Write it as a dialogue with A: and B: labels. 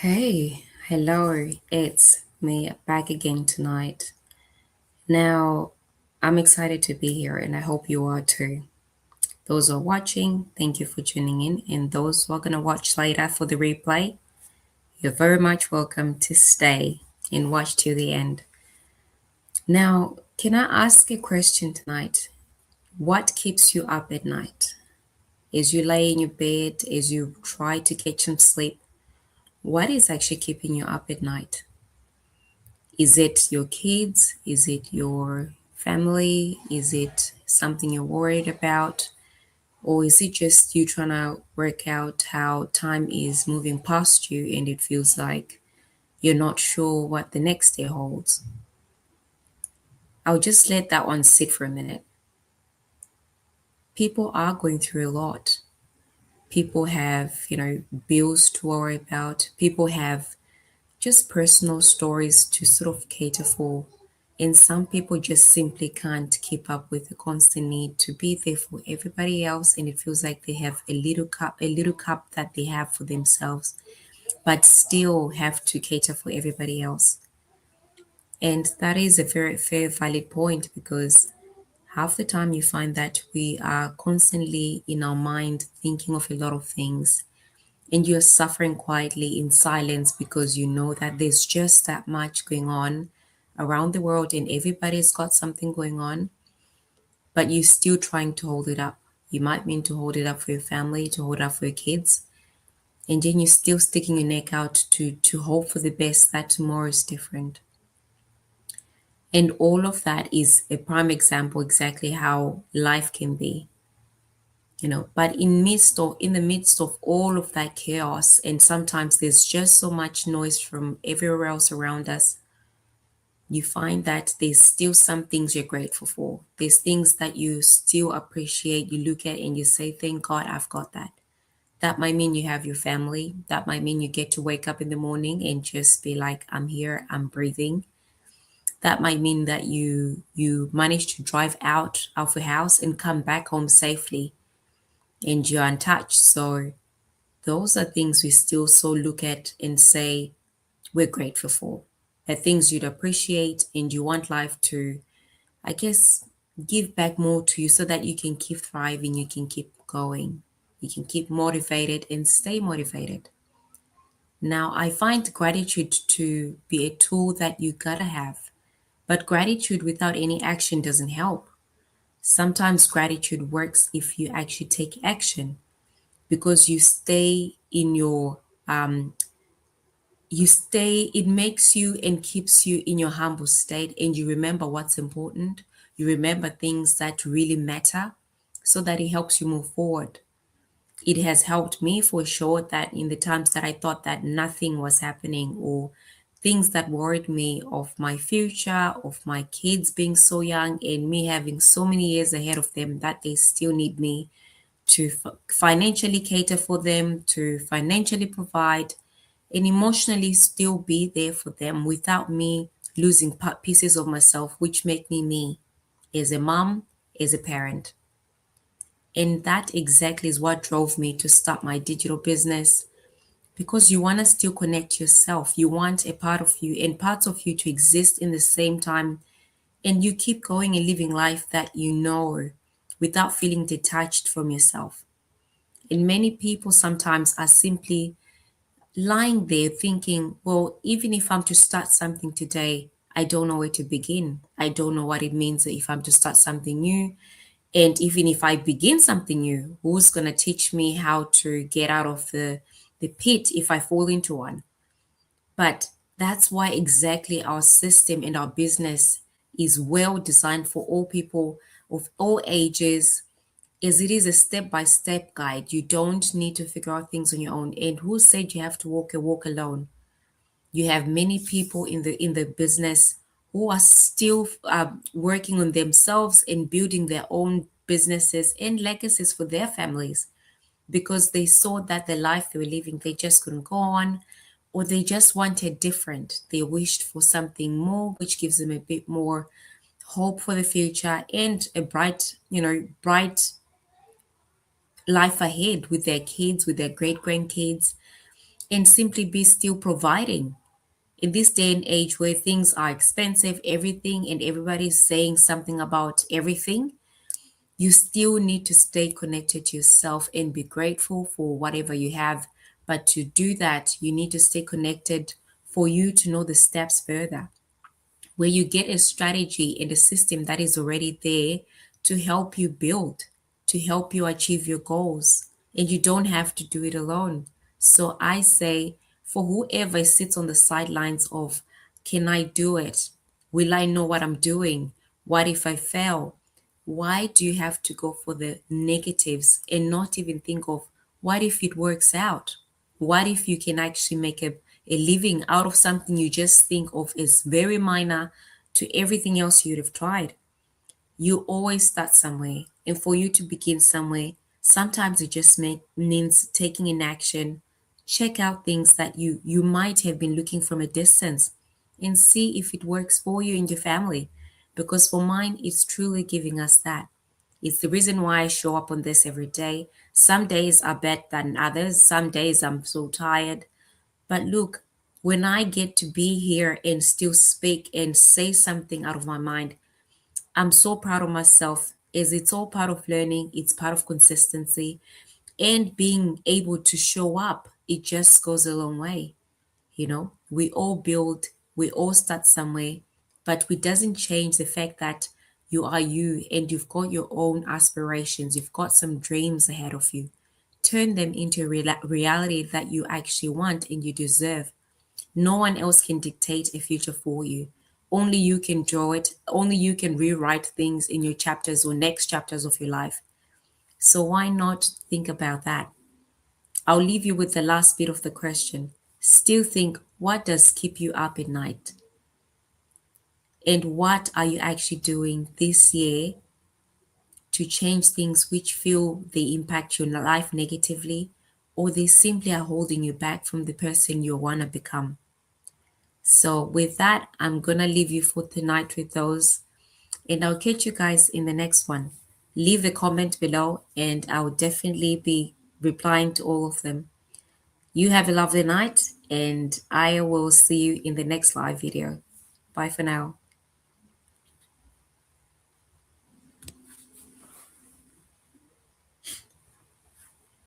A: Hey, hello, it's me back again tonight. Now, I'm excited to be here and I hope you are too. Those who are watching, thank you for tuning in. And those who are going to watch later for the replay, you're very much welcome to stay and watch till the end. Now, can I ask a question tonight? What keeps you up at night? As you lay in your bed, as you try to get some sleep, what is actually keeping you up at night? Is it your kids? Is it your family? Is it something you're worried about? Or is it just you trying to work out how time is moving past you and it feels like you're not sure what the next day holds? I'll just let that one sit for a minute. People are going through a lot. People have, bills to worry about. People have just personal stories to sort of cater for. And some people just simply can't keep up with the constant need to be there for everybody else. And it feels like they have a little cup that they have for themselves, but still have to cater for everybody else. And that is a very fair, valid point because half the time you find that we are constantly in our mind thinking of a lot of things and you're suffering quietly in silence because you know that there's just that much going on around the world and everybody's got something going on, but you're still trying to hold it up. You might mean to hold it up for your family, to hold it up for your kids, and then you're still sticking your neck out to hope for the best that tomorrow is different. And all of that is a prime example exactly how life can be. But in the midst of all of that chaos, and sometimes there's just so much noise from everywhere else around us, you find that there's still some things you're grateful for. There's things that you still appreciate, you look at and you say, thank God I've got that. That might mean you have your family. That might mean you get to wake up in the morning and just be like, I'm here, I'm breathing. That might mean that you manage to drive out of the house and come back home safely and you're untouched. So those are things we still so look at and say we're grateful for. The things you'd appreciate and you want life to, I guess, give back more to you so that you can keep thriving, you can keep going, you can keep motivated and stay motivated. Now, I find gratitude to be a tool that you gotta have, but gratitude without any action doesn't help. Sometimes gratitude works if you actually take action because it makes you and keeps you in your humble state and you remember what's important. You remember things that really matter so that it helps you move forward. It has helped me for sure that in the times that I thought that nothing was happening or things that worried me of my future, of my kids being so young and me having so many years ahead of them that they still need me to financially cater for them, to financially provide, and emotionally still be there for them without me losing pieces of myself, which make me me as a mom, as a parent. And that exactly is what drove me to start my digital business because you want to still connect yourself. You want a part of you and parts of you to exist in the same time. And you keep going and living life that you know without feeling detached from yourself. And many people sometimes are simply lying there thinking, well, even if I'm to start something today, I don't know where to begin. I don't know what it means if I'm to start something new. And even if I begin something new, who's going to teach me how to get out of the pit if I fall into one? But that's why exactly our system and our business is well designed for all people of all ages, as it is a step-by-step guide. You don't need to figure out things on your own. And who said you have to walk a walk alone? You have many people in the business who are still working on themselves and building their own businesses and legacies for their families because they saw that the life they were living they just couldn't go on, or they just wanted different. They wished for something more which gives them a bit more hope for the future and a bright life ahead with their kids, with their great grandkids. and simply be still providing. In this day and age where things are expensive, everything and everybody's saying something about everything, you still need to stay connected to yourself and be grateful for whatever you have. But to do that, you need to stay connected for you to know the steps further, where you get a strategy and a system that is already there to help you build, to help you achieve your goals. And you don't have to do it alone. So I say, for whoever sits on the sidelines of, can I do it? Will I know what I'm doing? What if I fail? Why do you have to go for the negatives and not even think of what if it works out? What if you can actually make a living out of something you just think of as very minor to everything else you'd have tried? You always start somewhere. And for you to begin somewhere, sometimes it just means taking an action. Check out things that you might have been looking from a distance and see if it works for you and your family. Because for mine, it's truly giving us that. It's the reason why I show up on this every day. Some days are better than others. Some days I'm so tired. But look, when I get to be here and still speak and say something out of my mind, I'm so proud of myself as it's all part of learning, it's part of consistency and being able to show up. It just goes a long way. We all build, we all start somewhere, but it doesn't change the fact that you are you and you've got your own aspirations, you've got some dreams ahead of you. Turn them into a reality that you actually want and you deserve. No one else can dictate a future for you. Only you can draw it. Only you can rewrite things in your chapters or next chapters of your life. So why not think about that? I'll leave you with the last bit of the question. Still think, what does keep you up at night? And what are you actually doing this year to change things which feel they impact your life negatively or they simply are holding you back from the person you want to become? So, with that, I'm gonna leave you for tonight with those, and I'll catch you guys in the next one. Leave a comment below, and I'll definitely be replying to all of them. You have a lovely night, and I will see you in the next live video. Bye for now.